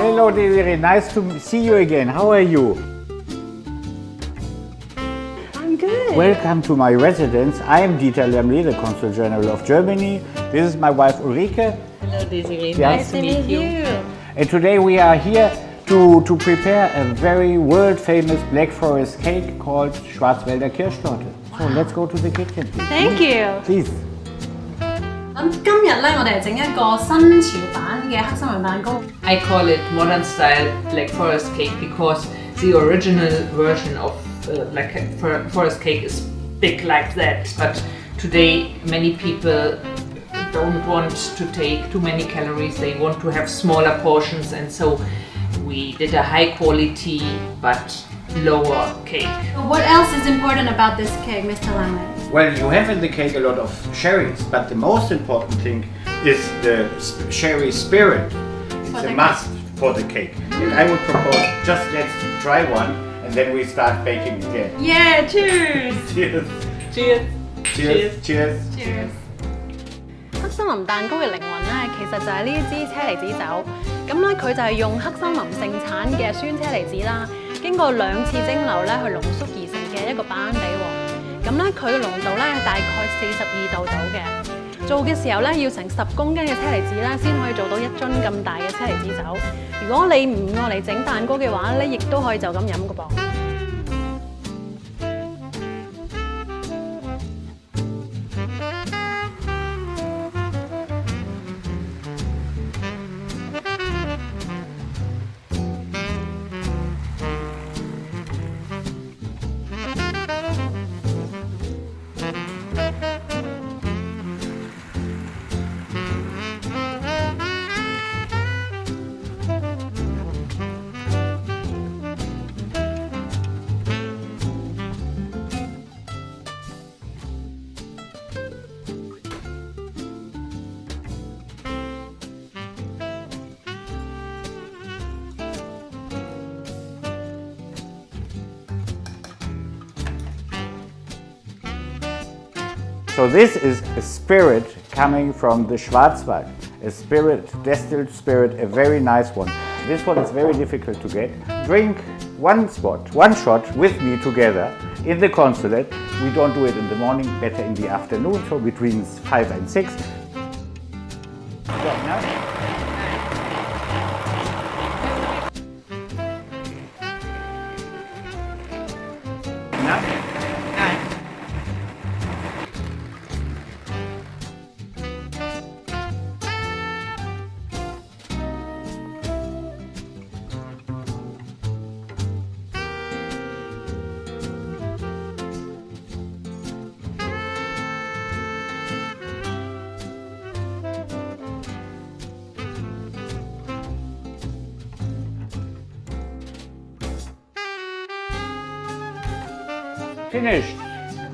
Hello, Desiree. Nice to see you again. How are you? I'm good. Welcome to my residence. I am Dieter Lemli, the Consul General of Germany. This is my wife Ulrike. Hello, Desiree. Yeah. Nice to meet you. And today we are here to prepare a very world-famous Black Forest cake called Schwarzwälder Kirschtorte. So let's go to the kitchen, please. Thank you. Please. 咁今日咧，我哋係整一個新潮版嘅黑森林蛋糕。I call it modern style Black Forest cake because the original version of Black Forest cake is big like that. But today many people don't want to take too many calories. They want to have smaller portions, and so we did a high quality but lower cake. What else is important about this cake, Mr. Lemley? Well, you have in the cake a lot of cherries, but the most important thing is the cherry spirit. It's a must for the cake. And I would propose just let's try one and then we start baking again. Yeah, cheers! Cheers! Cheers! Cheers! Cheers! Cheers! 黑森林蛋糕嘅靈魂咧，其實就係呢一支車厘子酒。咁咧，佢就係用黑森林盛產嘅酸車厘子啦，經過2次蒸餾咧去濃縮而成嘅一個白蘭地喎。咁咧，佢嘅濃度咧係大概42度到嘅。做嘅時候咧，要成10公斤嘅車厘子咧，先可以做到1樽咁大嘅車厘子酒。如果你唔愛嚟整蛋糕嘅話咧，亦都可以就咁飲嘅噃。So this is a spirit coming from the Schwarzwald, a spirit, distilled spirit, a very nice one. This one is very difficult to get. Drink one shot with me together in the consulate. We don't do it in the morning, better in the afternoon, so between 5 and 6. Finished.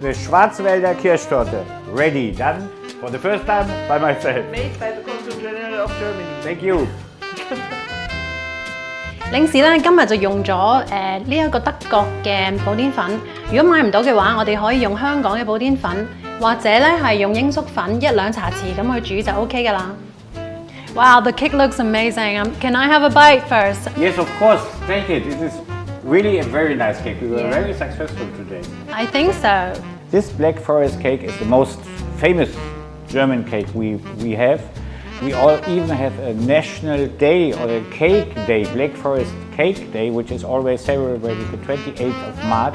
The Schwarzwälder Kirschtorte. Ready, done for the first time by myself. Made by the Consul General of Germany. Thank you. 領事咧今日就用咗呢一個德國嘅寶甸粉。如果買唔到嘅話，我哋可以用香港嘅寶甸粉，或者咧係用鷹粟粉1-2茶匙咁去煮就 OK 㗎啦。Wow, the cake looks amazing. Can I have a bite first? Yes, of course. Take it. It is really a very nice cake. We were very successful today. I think so. This Black Forest cake is the most famous German cake we have. We all even have a national day or a cake day, Black Forest Cake Day, which is always celebrated the 28th of March.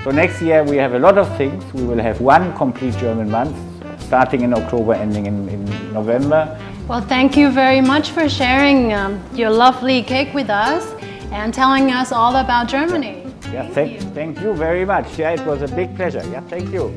So next year we have a lot of things. We will have one complete German month, starting in October, ending in November. Well, thank you very much for sharing your lovely cake with us and telling us all about Germany. Yeah, thank you very much. Yeah, it was a big pleasure. Yeah, thank you.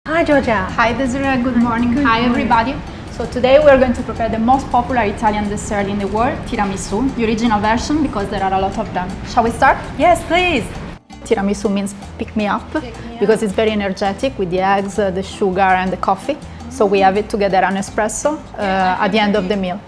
Hi, Georgia. Hi, Desiree. Good morning. Hi, everybody. So today we are going to prepare the most popular Italian dessert in the world, tiramisu, the original version, because there are a lot of them. Shall we start? Yes, please. Tiramisu means pick me up because it's very energetic with the eggs, the sugar and the coffee. So we have it together an espresso at the end of the meal.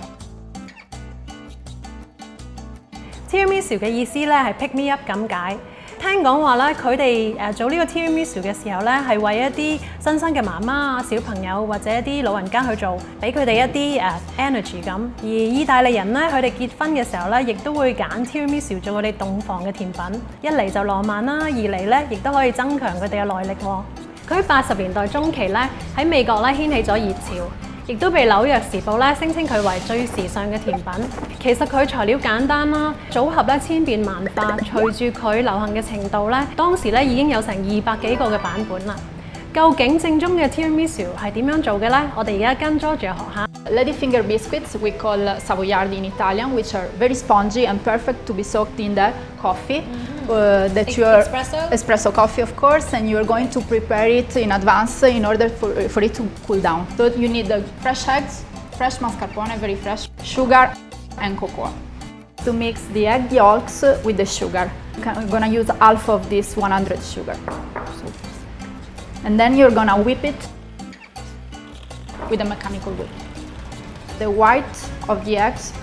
Tiramisu 嘅意思咧係 pick me up 咁解。聽講話咧，佢哋做呢個 tiramisu 嘅時候咧，係為一啲新生嘅媽媽啊、小朋友或者一啲老人家去做，俾佢哋一啲energy 咁。而意大利人咧，佢哋結婚嘅時候咧，亦都會揀 tiramisu 做佢哋洞房嘅甜品。一嚟就浪漫啦，二嚟咧亦都可以增強佢哋嘅耐力喎。佢喺80年代中期咧，喺美國咧掀起咗熱潮。亦都被紐約時報咧聲稱佢為最時尚嘅甜品。其實佢材料簡單啦，組合咧千變萬化，隨住佢流行嘅程度咧，當時咧已經有成200幾個嘅版本啦。究竟正宗嘅 tiramisu 係點樣做嘅咧？我哋而家跟 Georgia 學下。Ladyfinger biscuits we call savoiardi in Italian, which are very spongy and perfect to be soaked in the coffee. That you're espresso coffee, of course, and you're going to prepare it in advance in order for it to cool down. So you need the fresh eggs, fresh mascarpone, very fresh, sugar and cocoa. To mix the egg yolks with the sugar. I'm gonna use half of this 100 sugar. And then you're gonna whip it with a mechanical whip. The white of the eggs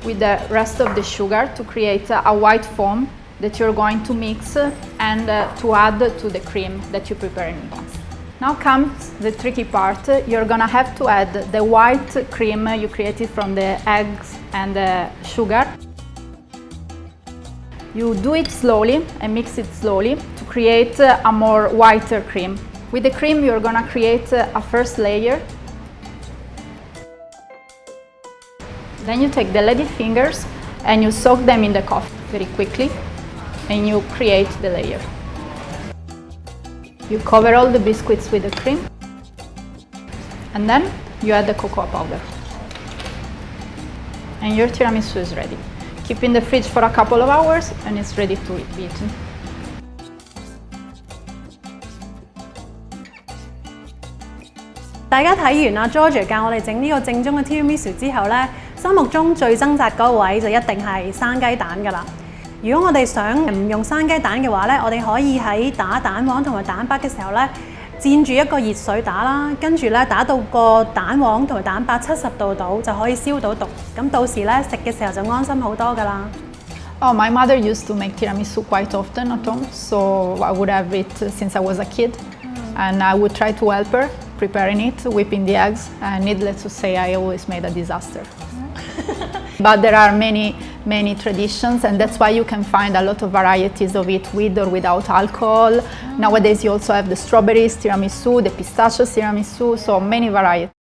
with the rest of the sugar to create a white foam that you're going to mix and to add to the cream that you prepare in advance. Now comes the tricky part. You're gonna have to add the white cream you created from the eggs and the sugar. You do it slowly and mix it slowly to create a more whiter cream. With the cream you're gonna create a first layer. Then you take the ladyfingers and you soak them in the coffee very quickly. And you create the layer. You cover all the biscuits with the cream and then you add the cocoa powder. And your tiramisu is ready. Keep in the fridge for a couple of hours and it's ready to be eaten. 大家睇完阿 Georgia 教我哋整呢個正宗嘅 tiramisu 之後咧，心目中最掙扎嗰個位就一定係生雞蛋㗎啦。如果我哋想唔用生雞蛋嘅話咧，我哋可以喺打蛋黃同埋蛋白嘅時候咧，蘸住一個熱水打啦，跟住咧打到個蛋黃同埋蛋白70度到就可以消到毒。咁到時咧食嘅時候就安心好多㗎啦。Oh, my mother used to make tiramisu quite often at home, so I would have it since I was a kid, and I would try to help her preparing it, whipping the eggs, and needless to say, I always made a disaster. But there are many traditions, and that's why you can find a lot of varieties of it with or without alcohol. Nowadays you also have the strawberries tiramisu, the pistachio tiramisu, so many varieties.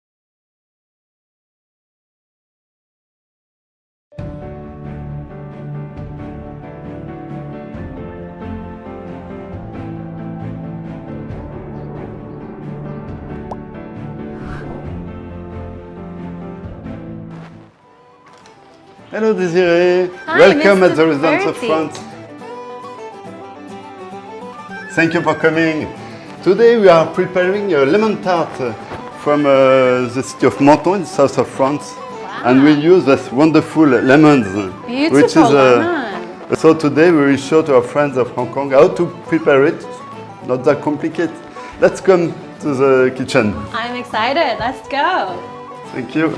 Hello Desiree, Hi, welcome Mr. at the Residence of Bertie. France. Thank you for coming. Today we are preparing a lemon tart from the city of Menton in the south of France. Wow. And we use this wonderful lemons. Beautiful lemon. So today we will show to our friends of Hong Kong how to prepare it. Not that complicated. Let's come to the kitchen. I'm excited. Let's go. Thank you.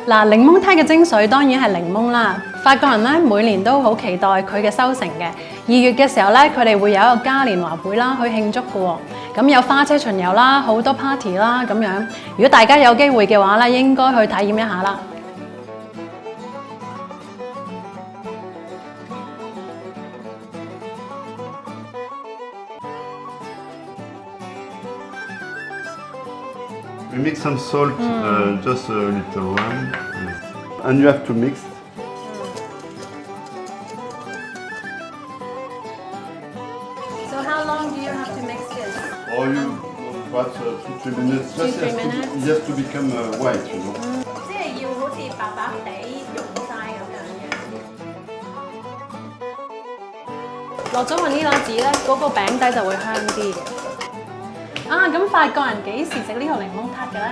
嗱，檸檬梯嘅精髓當然係檸檬啦。法國人咧每年都好期待佢嘅收成嘅。2月嘅時候咧，佢哋會有一個嘉年華會啦，去慶祝嘅喎。咁有花車巡遊啦，好多 party 啦咁樣。如果大家有機會嘅話咧，應該去體驗一下啦。We mix some salt, just a little one, and you have to mix. So how long do you have to mix this? Or you, perhaps 2-3 minutes. Just 2-3 minutes? It has to become white, you know. 即係要好似白白地溶晒咁樣嘅。落咗雲呢攞紙咧，嗰個餅底就會香啲嘅。啊，咁法國人幾時食呢個檸檬塔嘅咧？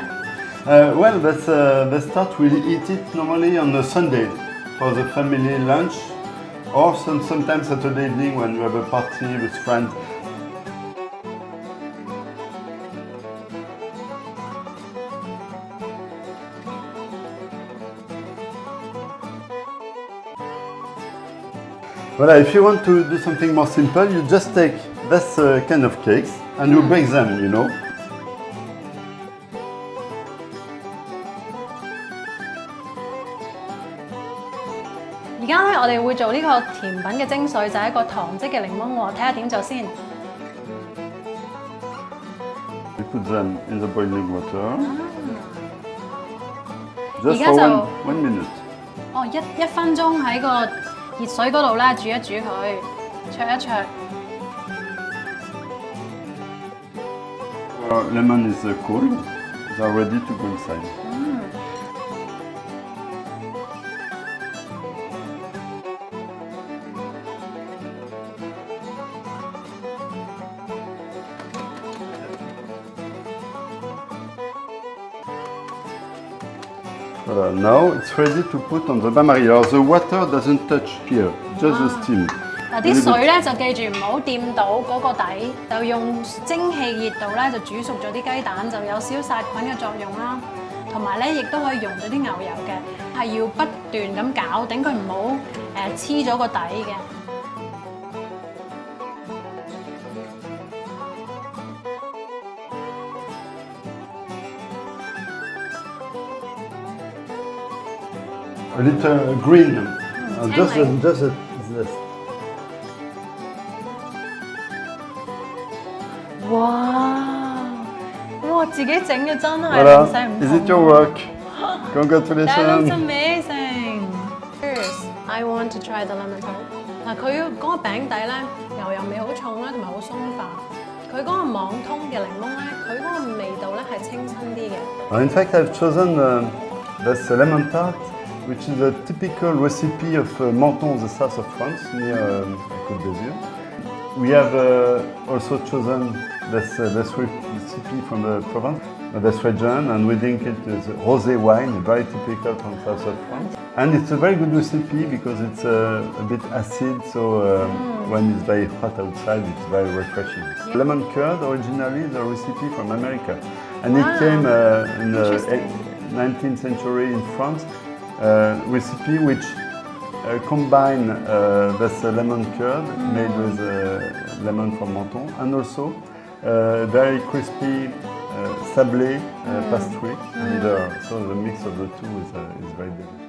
Well, the start we eat it normally on a Sunday for the family lunch, or sometimes Saturday evening when you have a party with friends. Voilà, if you want to do something more simple, you just take this kind of cakes and you break them, you know. 而家咧，我哋會做呢個甜品嘅精髓，就係一個糖漬嘅檸檬喎，睇下點做先。You put them in the boiling water. 而 Just 家 for 就 one minute. 哦一分鐘喺個熱水嗰度咧煮一煮佢，灼一灼。Our lemon is cool. They are ready to go inside. ，Voilà, now it's ready to put on the bain-marie. The water doesn't touch here, just the steam. 嗱啲水咧就記住唔好掂到嗰個底，就用蒸汽熱度咧就煮熟咗啲雞蛋，就有消殺菌嘅作用啦。同埋咧亦都可以溶咗啲牛油嘅，係要不斷咁攪，等佢唔好黐咗個底嘅。A little green, just this. 哇！自己整嘅真係 Voilà, 唔使唔 is 同 it your work? That looks Congratulations. amazing. First, I want to try the lemon tart. 嗱，佢嗰個餅底咧，牛油味好重啦，同埋好鬆化。佢嗰個網通嘅檸檬咧，佢嗰個味道咧係清新啲嘅。In fact, I've chosen this lemon tart, which is a typical recipe of Menton, the south of France, near Côte d'Azur. We have also chosen this recipe from the Provence, this region, and we drink it with rosé wine, very typical from south of France. And it's a very good recipe because it's a bit acid, so when it's very hot outside, it's very refreshing. Yeah. Lemon curd originally is a recipe from America, and it came in the 19th century in France. Recipe which combine this lemon curd made with lemon from Menton and also very crispy sablé pastry, and so the mix of the two is very delicious.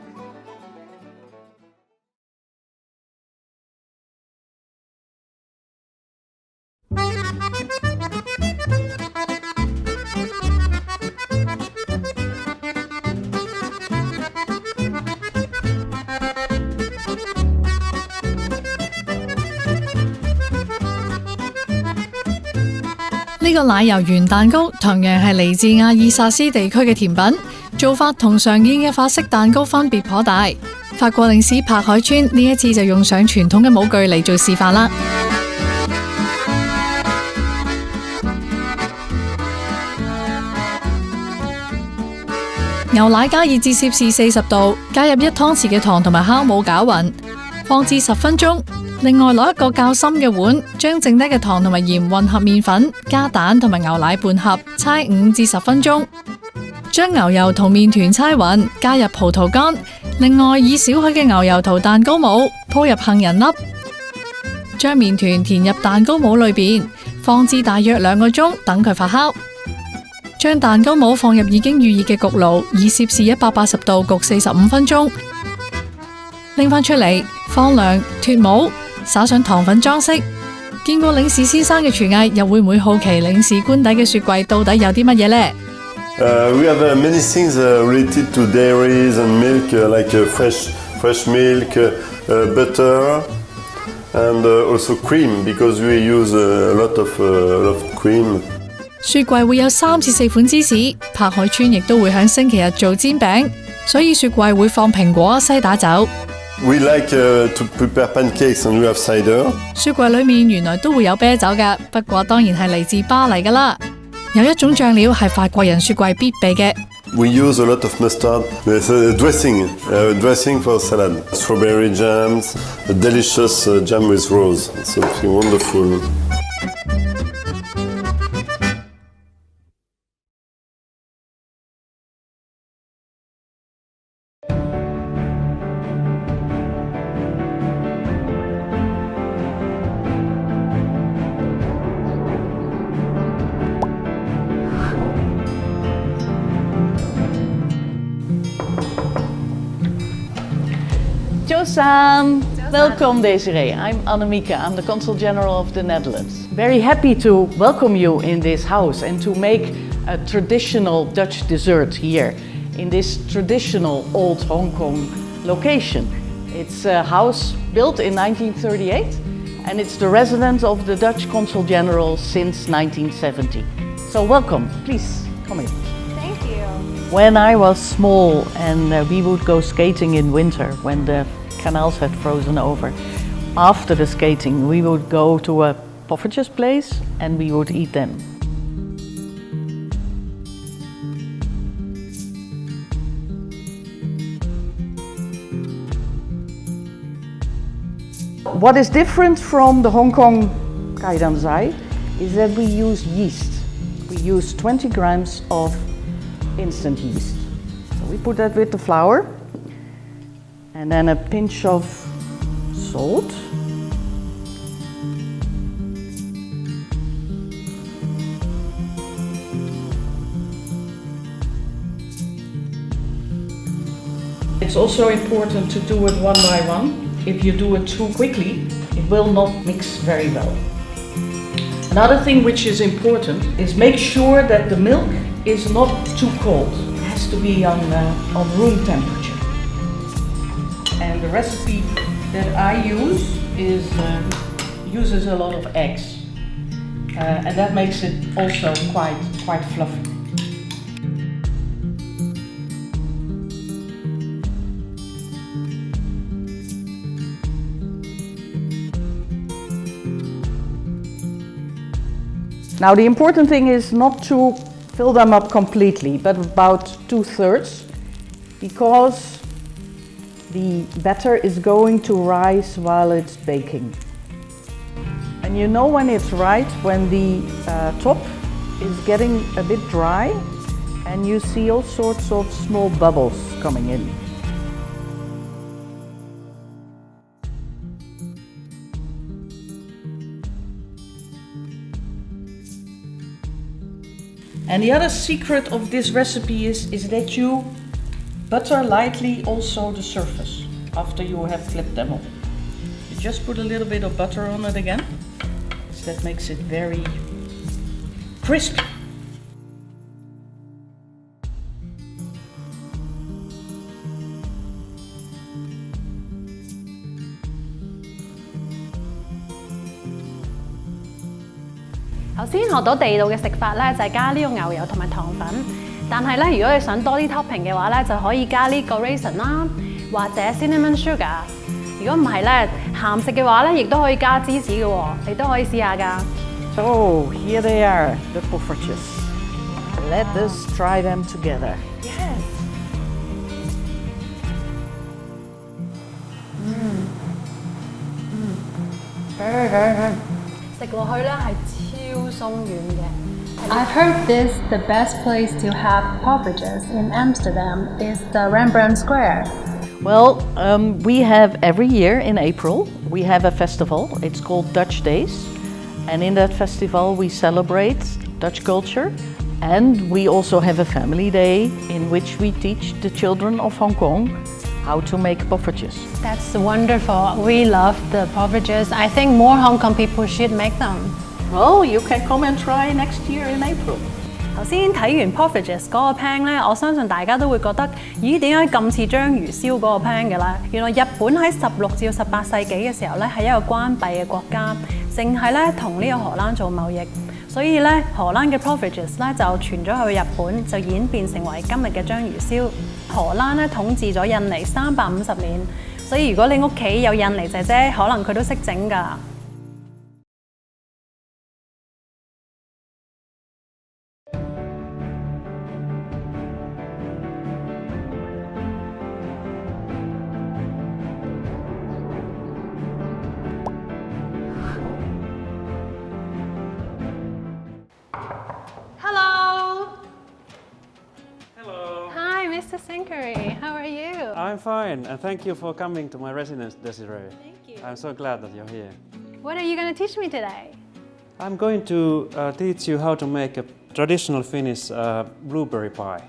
呢個奶油圓蛋糕同樣係嚟自阿爾薩斯地區嘅甜品，做法同常見嘅法式蛋糕分別頗大。法國領事柏海村呢一次就用上傳統嘅模具嚟做示範啦。牛奶加熱至攝氏40度，加入1湯匙嘅糖同埋酵母攪勻，放置10分鐘。另外攞一個較深嘅碗，將剩低嘅糖同埋鹽混合麵粉，加蛋同埋牛奶拌合，搓5至10分鐘。將牛油同麵團搓勻，加入葡萄乾。另外以少許嘅牛油塗蛋糕模，鋪入杏仁粒。將麵團填入蛋糕模裏邊，放置大約2個鐘，等佢發酵。將蛋糕模放入已經預熱嘅焗爐，以攝氏180度焗45分鐘。拎返出嚟，放涼，脫模。灑上糖粉裝飾。見過領事先生嘅廚藝，又會唔會好奇領事官邸嘅雪櫃到底有啲乜嘢呢？ We have many things related to dairies and milk, like fresh milk, butter, and also cream, because we use a lot of cream. 雪櫃會有3至4款芝士，柏海村亦都會喺星期日做煎餅，所以雪櫃會放蘋果、西打酒。We like to prepare pancakes and we have cider. 雪櫃裏面原來都會有啤酒㗎，不過當然係嚟自巴黎㗎啦。有一種醬料係法國人雪櫃必備嘅。We use a lot of mustard. There's a dressing for salad. Strawberry jams, a delicious jam with rose. It's something wonderful. Welcome Desiree, I'm Annemieke, I'm the Consul General of the Netherlands. Very happy to welcome you in this house and to make a traditional Dutch dessert here in this traditional old Hong Kong location. It's a house built in 1938 and it's the residence of the Dutch Consul General since 1970. So welcome, please come in. Thank you. When I was small and we would go skating in winter when the canals had frozen over. After the skating, we would go to a poffertjes place and we would eat them. What is different from the Hong Kong kai dan zai is that we use yeast. We use 20 grams of instant yeast. So we put that with the flour. And then a pinch of salt. It's also important to do it one by one. If you do it too quickly, it will not mix very well. Another thing which is important is make sure that the milk is not too cold. It has to be on room temperature. And the recipe that I use uses a lot of eggs, and that makes it also quite fluffy. Now the important thing is not to fill them up completely, but about 2/3, because the batter is going to rise while it's baking. And you know when it's right, when the top is getting a bit dry and you see all sorts of small bubbles coming in. And the other secret of this recipe is that you butter lightly also the surface after you have flipped them off. You just put a little bit of butter on it again, so that makes it very crispy.頭先學到地道嘅食法咧，就係加呢個牛油同埋糖粉。但係咧，如果你想多啲 topping 嘅話咧，就可以加呢個 raisin 啦，或者 cinnamon sugar。如果唔係咧，鹹食嘅話咧，亦都可以加芝士嘅喎，你都可以試下㗎。So here they are, the poffertjes. Let us try them together. Yes. Very good. 食落去咧係超鬆軟嘅。I've heard this the best place to have poffertjes in Amsterdam is the Rembrandt Square. Well, we have every year in April, we have a festival. It's called Dutch Days. And in that festival, we celebrate Dutch culture. And we also have a family day in which we teach the children of Hong Kong how to make poffertjes. That's wonderful. We love the poffertjes. I think more Hong Kong people should make them. Well, you can come and try next year in April. 頭先睇完 poffertjes 嗰個 pan 咧，我相信大家都會覺得，咦點解咁似章魚燒嗰個 pan 嘅咧？原來日本喺16至18世紀嘅時候咧，係一個關閉嘅國家，淨係咧同呢個荷蘭做貿易，所以咧荷蘭嘅 poffertjes 咧就傳咗去日本，就演變成為今日嘅章魚燒。荷蘭咧統治咗印尼350年，所以如果你屋企有印尼姐姐，可能佢都識整㗎。Zachary. How are you? I'm fine, and thank you for coming to my residence, Desiree. Thank you. I'm so glad that you're here. What are you going to teach me today? I'm going to teach you how to make a traditional Finnish blueberry pie.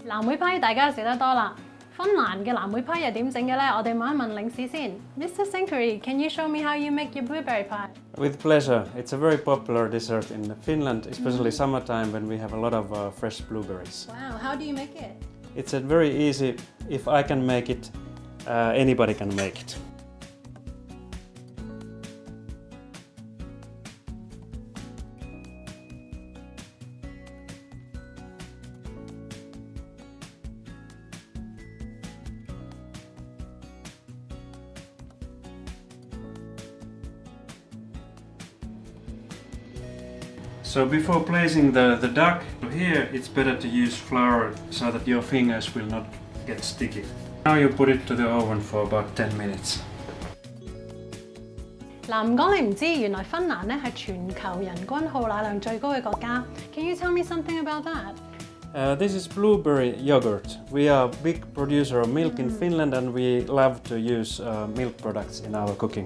藍莓批大家食得多啦，芬蘭嘅藍莓批係點整嘅呢？我哋問一問領事先。Mr. Zachary, can you show me how you make your blueberry pie? With pleasure. It's a very popular dessert in Finland, especially summertime when we have a lot of fresh blueberries. Wow, how do you make it? It's very easy. If I can make it, anybody can make it. So before placing the duck, here it's better to use flour so that your fingers will not get sticky. Now you put it to the oven for about 10 minutes. 嗱，唔講你唔知，原來芬蘭咧係全球人均耗奶量最高嘅國家。Can you tell me something about that? This is blueberry yogurt. We are a big producer of milk in Finland and we love to use milk products in our cooking.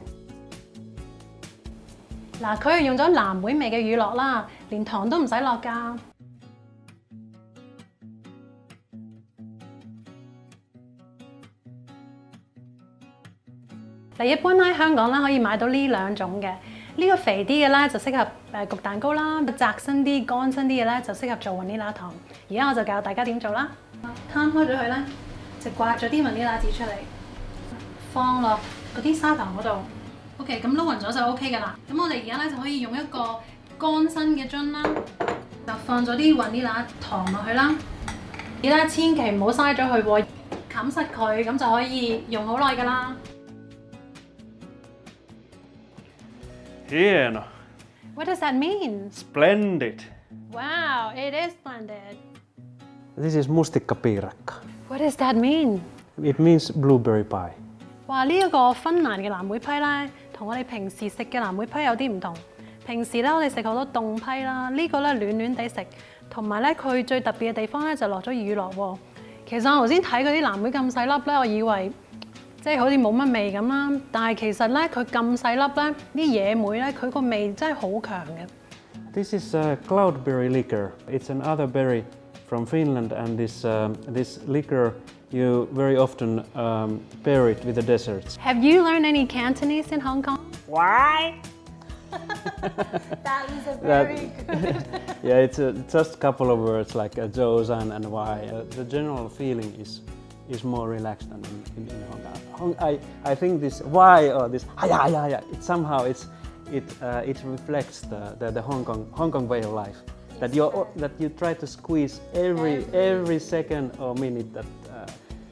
嗱，佢係用咗藍莓味嘅乳酪啦，連糖都唔使落㗎。嗱，一般喺香港咧可以買到呢兩種嘅，呢個肥啲嘅咧就適合焗蛋糕啦，窄身啲、乾身啲嘅咧就適合做雲呢拿糖。而家我就教大家點做啦。攤開咗佢咧，就刮咗啲雲呢拿紙出嚟，放落嗰啲砂糖嗰度。OK， 咁撈勻咗就 OK 㗎啦。咁我哋而家咧就可以用一個乾身嘅樽啦，就放咗啲雲呢拿糖落去啦。而家千祈唔好嘥咗佢喎，冚實佢咁就可以用好耐㗎啦。Hieno! What does that mean? Splendid! Wow, it is splendid. This is mustikkapiirakka. What does that mean? It means blueberry pie. 哇！呢一個芬蘭嘅藍莓批咧，同我哋平時食嘅藍莓批有啲唔同。平時咧我哋食好多凍批啦，呢個咧暖暖地食，同埋咧佢最特別嘅地方咧就落咗乳酪喎。其實我頭先睇嗰啲藍莓咁細粒咧，我以為即係好似冇乜味咁啦，但係其實咧佢咁細粒咧，啲野莓咧佢個味真係好強嘅。This is cloudberry liquor. It's another berry from Finland, and this liquor you very often pair it with the desserts. Have you learned any Cantonese in Hong Kong? Why? That is a very good. Yeah, it's just a couple of words like Zhozan and why. The general feeling is more relaxed than in Hong Kong. I think this why or this it somehow it reflects the Hong Kong way of life. That you try to squeeze every second or minute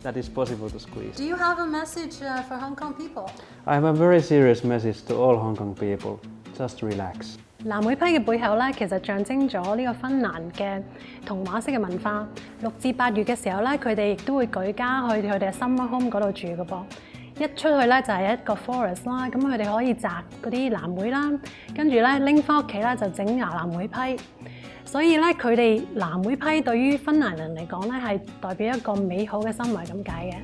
that is possible to squeeze. Do you have a message for Hong Kong people? I have a very serious message to all Hong Kong people. Just relax. 藍莓批嘅背後咧，其實象徵咗呢個芬蘭嘅童話式嘅文化。6至8月嘅時候咧，佢哋亦都會舉家去佢哋嘅 summer home 嗰度住嘅噃。一出去咧就係一個 forest 啦，咁佢哋可以摘嗰啲藍莓啦，跟住咧拎翻屋企咧就整牙藍莓批。所以咧佢哋藍莓批對於芬蘭人嚟講咧係代表一個美好嘅心懷咁解嘅。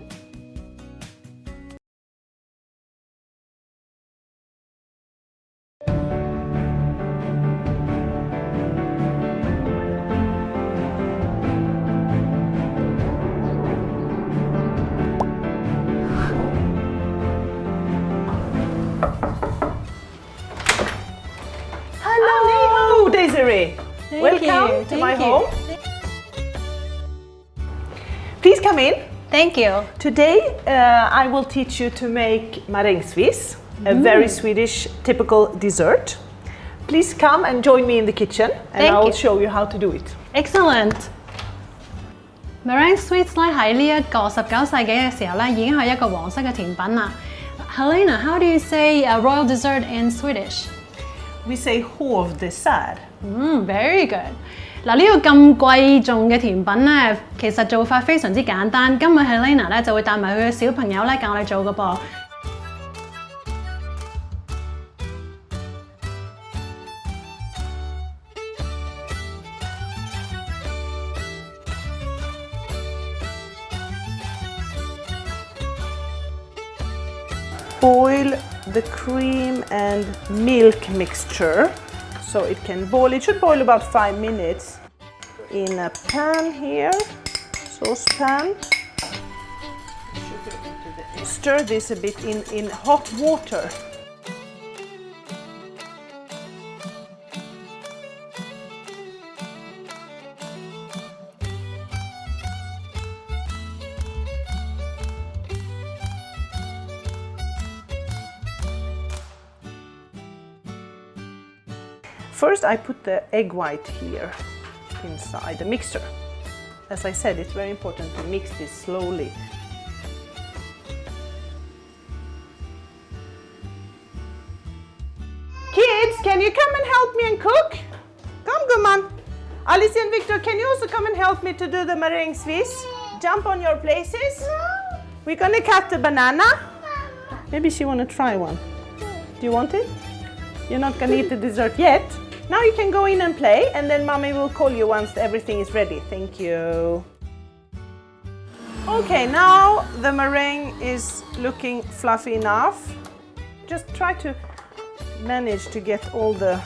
Hello, Desiree. Welcome to my home. Please come in. Thank you. Today I will teach you to make meringue, a very Swedish typical dessert. Please come and join me in the kitchen and I will show you how to do it. Excellent. Meringue sweets 咧喺呢一個19世紀嘅時候咧已經係一個皇室嘅甜品啦。Helena, how do you say a royal dessert in Swedish? We say hovdessert. Very good. 嗱，呢個咁貴重嘅甜品咧，其實做法非常之簡單。今日 Helena 咧就會帶埋佢嘅小朋友咧教我哋做嘅噃。boil the cream and milk mixture so it can boil. It should boil about 5 minutes in a pan here, saucepan. Stir this a bit in hot water. First, I put the egg white here inside the mixer. As I said, it's very important to mix this slowly. Kids, can you come and help me and cook? Come, Gumman. Alice and Victor, can you also come and help me to do the meringue Swiss? Jump on your places. We're gonna cut the banana. Maybe she wanna try one. Do you want it? You're not gonna eat the dessert yet. Now you can go in and play, and then Mommy will call you once everything is ready. Thank you. Okay, now the meringue is looking fluffy enough. Just try to manage to get all the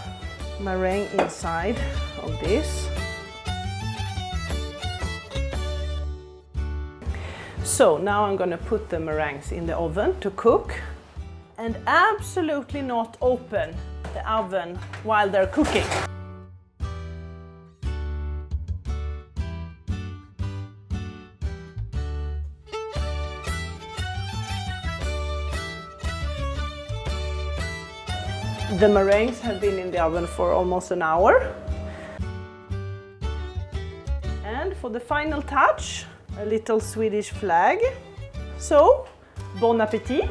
meringue inside of this. So now I'm gonna put the meringues in the oven to cook, and absolutely not open the oven while they're cooking. The meringues have been in the oven for almost an hour. And for the final touch, a little Swedish flag. So, bon appétit!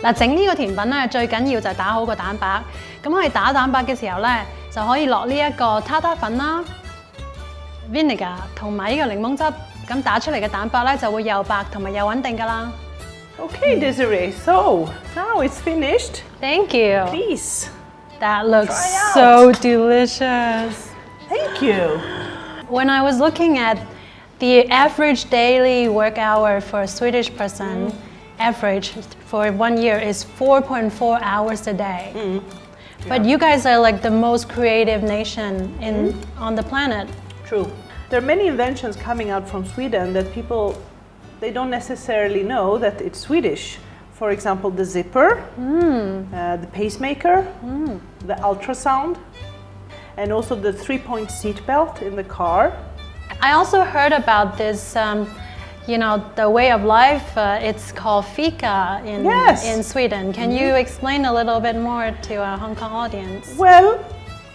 嗱，整呢個甜品咧，最緊要就係打好個蛋白。咁我哋打蛋白嘅時候咧，就可以落呢一個tartar粉啦、vinegar 同埋呢個檸檬汁。咁打出嚟嘅蛋白咧就會又白同埋又穩定㗎啦。Okay, Desiree. So now it's finished. Thank you. Please. That looks so delicious. Thank you. When I was looking at the average daily work hour for a Swedish person, average for 1 year is 4.4 hours a day. But you guys are like the most creative nation on the planet. True. There are many inventions coming out from Sweden that people, they don't necessarily know that it's Swedish. For example, the zipper, the pacemaker, the ultrasound, and also the 3-point seat belt in the car. I also heard about this, you know, the way of life. It's called fika in Sweden. Can you explain a little bit more to our Hong Kong audience? Well,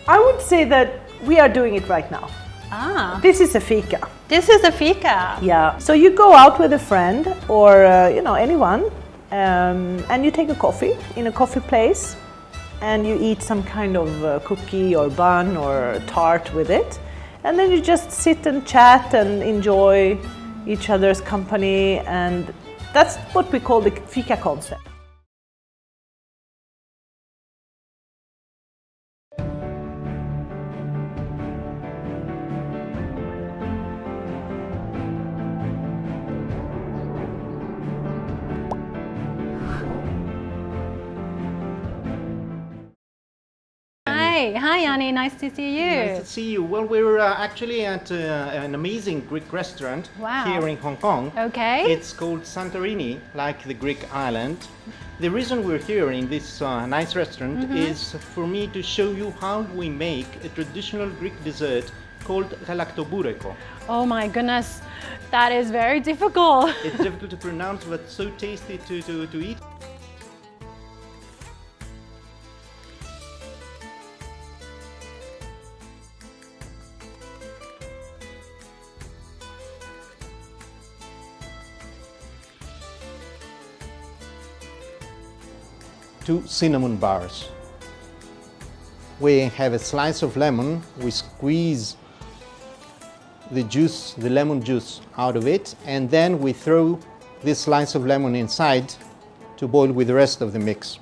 I would say that we are doing it right now. Ah. This is a fika. This is a fika. Yeah. So you go out with a friend or you know, anyone, and you take a coffee in a coffee place, and you eat some kind of cookie or bun or tart with it, and then you just sit and chat and enjoy each other's company, and that's what we call the fika concept. Hi Yanni, nice to see you. Nice to see you. Well, we're actually at an amazing Greek restaurant here in Hong Kong. Okay. It's called Santorini, like the Greek island. The reason we're here in this nice restaurant is for me to show you how we make a traditional Greek dessert called galaktoboureko. Oh my goodness, that is very difficult. It's difficult to pronounce, but so tasty to eat. Two cinnamon bars. We have a slice of lemon, we squeeze the juice, the lemon juice out of it, and then we throw this slice of lemon inside to boil with the rest of the mix.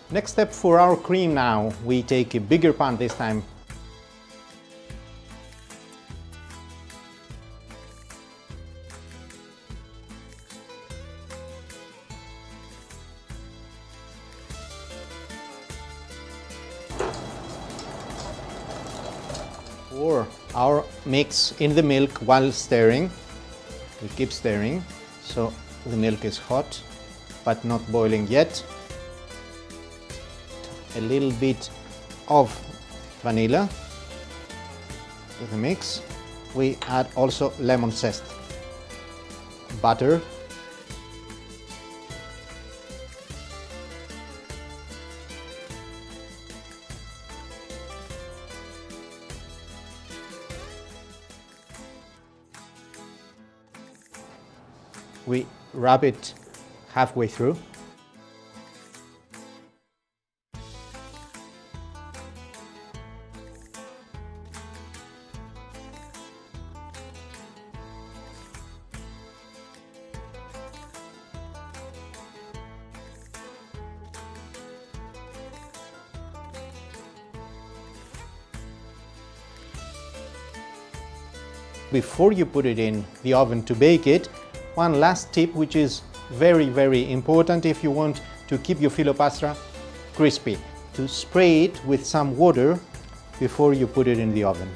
Next step for our cream now, we take a bigger pan this time. Pour our mix in the milk while stirring. We keep stirring, so the milk is hot but not boiling yet. A little bit of vanilla to the mix. We add also lemon zest, butter, we wrap it halfway through. Before you put it in the oven to bake it, one last tip which is very important if you want to keep your filopastra crispy, to spray it with some water before you put it in the oven.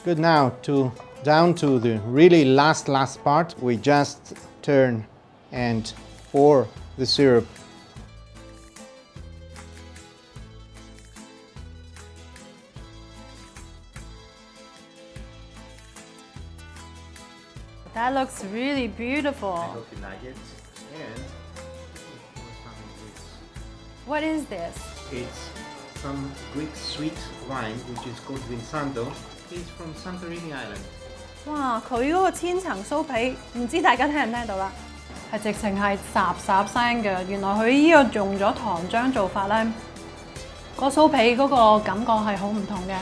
Good, now down to the really last part, we just turn and pour the syrup. That looks really beautiful. I hope you like it. And What is this? it's some Greek sweet wine which is called Vinsanto. It's from Santorini Island. 哇！佢嗰個千層酥皮，唔知大家聽唔聽到啦？係直情係霎霎聲嘅。原來佢呢個用咗糖漿做法咧，個酥皮嗰個感覺係好唔同嘅。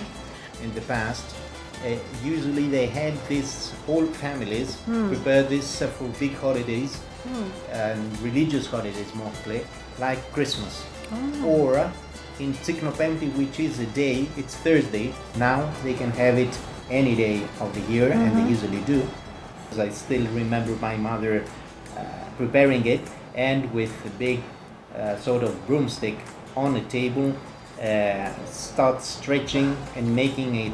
In the past, usually they had these whole families prepare this for big holidays and religious holidays mostly, like Christmas. Or in Tsiknopemti, which is a day, it's Thursday, now they can have it any day of the year, and they usually do. I still remember my mother preparing it, and with a big sort of broomstick on the table, start stretching and making it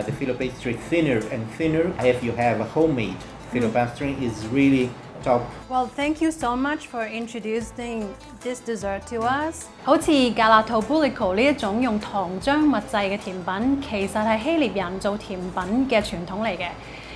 the filo pastry thinner and thinner. If you have a homemade filo pastry, is really top. Well, thank you so much for introducing this dessert to us. 好似 galaktoboureko 呢一種用糖漿蜜製嘅甜品，其實係希臘人做甜品嘅傳統嚟嘅。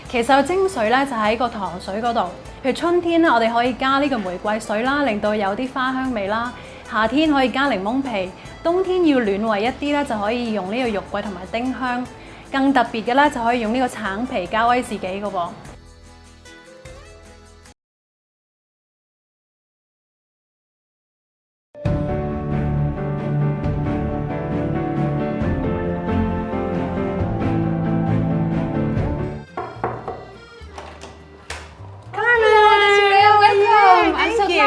其實個精髓咧就喺個糖水嗰度。譬如春天咧，我哋可以加呢個玫瑰水啦，令到有啲花香味啦。夏天可以加檸檬皮，冬天要暖胃一啲咧，就可以用呢個肉桂同埋丁香。更特別嘅咧，就可以用呢個橙皮加威士忌嘅喎。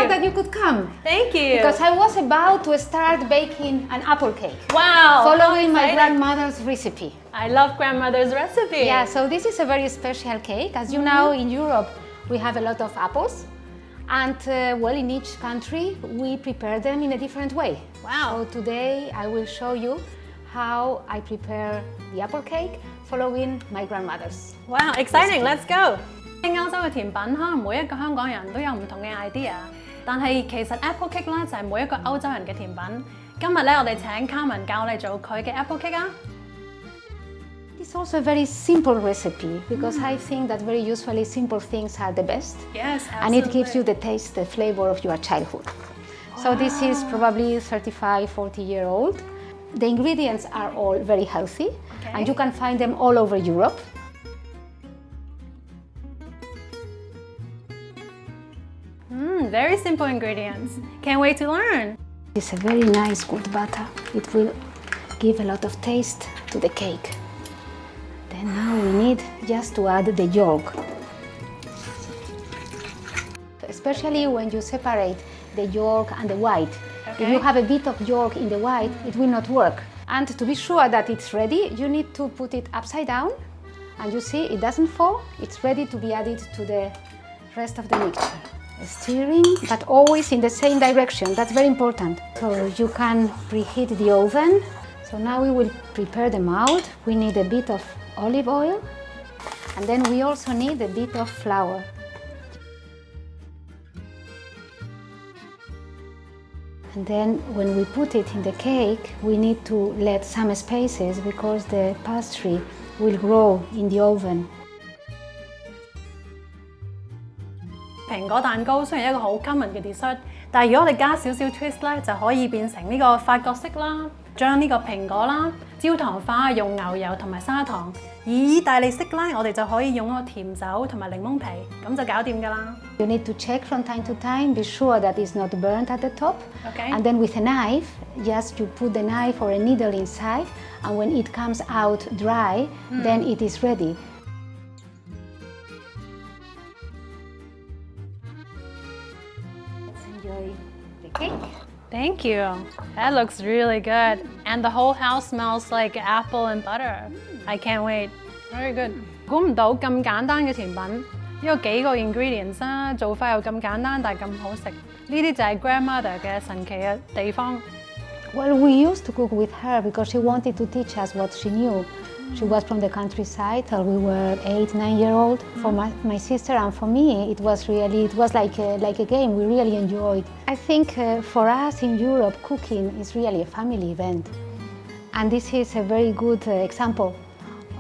That you could come. Thank you. Because I was about to start baking an apple cake. Wow! Following my grandmother's recipe. I love grandmother's recipe. Yeah, so this is a very special cake. As you know, in Europe, we have a lot of apples. And well, in each country, we prepare them in a different way. Wow. So today, I will show you how I prepare the apple cake following my grandmother's. Wow, exciting! Let's go. 歐洲嘅甜品可能每一個香港人都有唔同嘅 idea， 但係其實 apple cake 咧就係每一個歐洲人嘅甜品。今日咧我哋請 Carmen 教我哋做佢嘅 apple cake 啊。It's also a very simple recipe because I think that very usually simple things are the best. Yes, absolutely. And it gives you the taste, the flavor of your childhood. Wow. So this is probably 35, 40-year-old. The ingredients are all very healthy, and you can find them all over Europe. Very simple ingredients. Can't wait to learn. It's a very nice good butter. It will give a lot of taste to the cake. Then now we need just to add the yolk. Especially when you separate the yolk and the white. Okay. If you have a bit of yolk in the white, it will not work. And to be sure that it's ready, you need to put it upside down. And you see, it doesn't fall. It's ready to be added to the rest of the mixture. Stirring, but always in the same direction. That's very important. So you can preheat the oven. So now we will prepare the mold. We need a bit of olive oil. And then we also need a bit of flour. And then when we put it in the cake, we need to let some spaces because the pastry will grow in the oven. 蘋果蛋糕雖然係一個好 common 嘅 dessert，但係如果我哋加少少 twist 咧，就可以變成呢個法國式啦，將呢個蘋果啦、焦糖花用牛油同埋砂糖；而意大利式咧，我哋就可以用個甜酒同埋檸檬皮，咁就搞掂㗎啦。You need to check from time to time, be sure that it's not burnt at the top. Okay. And then with a knife, just you put the knife or a needle inside, and when it comes out dry, then it is ready. Let's enjoy the cake. Thank you. That looks really good. And the whole house smells like apple and butter. I can't wait. Very good. 估唔到咁簡單嘅甜品，呢個幾個 ingredients 啦，做法又咁簡單，但係咁好食。呢啲就係 grandmother 嘅神奇嘅地方。Well, we used to cook with her because she wanted to teach us what she knew. She was from the countryside till we were 8, 9 years old. For my sister and for me, it was like a game. We really enjoyed. I think for us in Europe, cooking is really a family event. And this is a very good example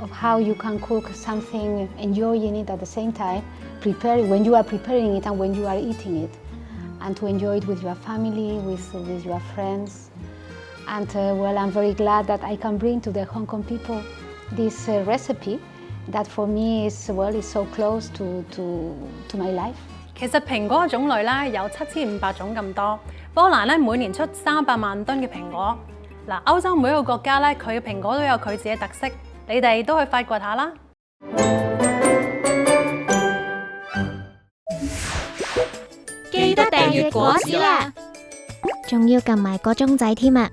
of how you can cook something, enjoying it at the same time, when you are preparing it and when you are eating it. And to enjoy it with your family, with your friends. And well, I'm very glad that I can bring to the Hong Kong people this recipe that for me is so close to my life. 其實蘋果嘅種類咧有7500種咁多，波蘭咧每年出300萬噸嘅蘋果。嗱，歐洲每一個國家咧佢嘅蘋果都有佢自己嘅特色，你哋都去發掘下啦。記得訂閱果子啦，仲要撳埋個鐘仔添啊！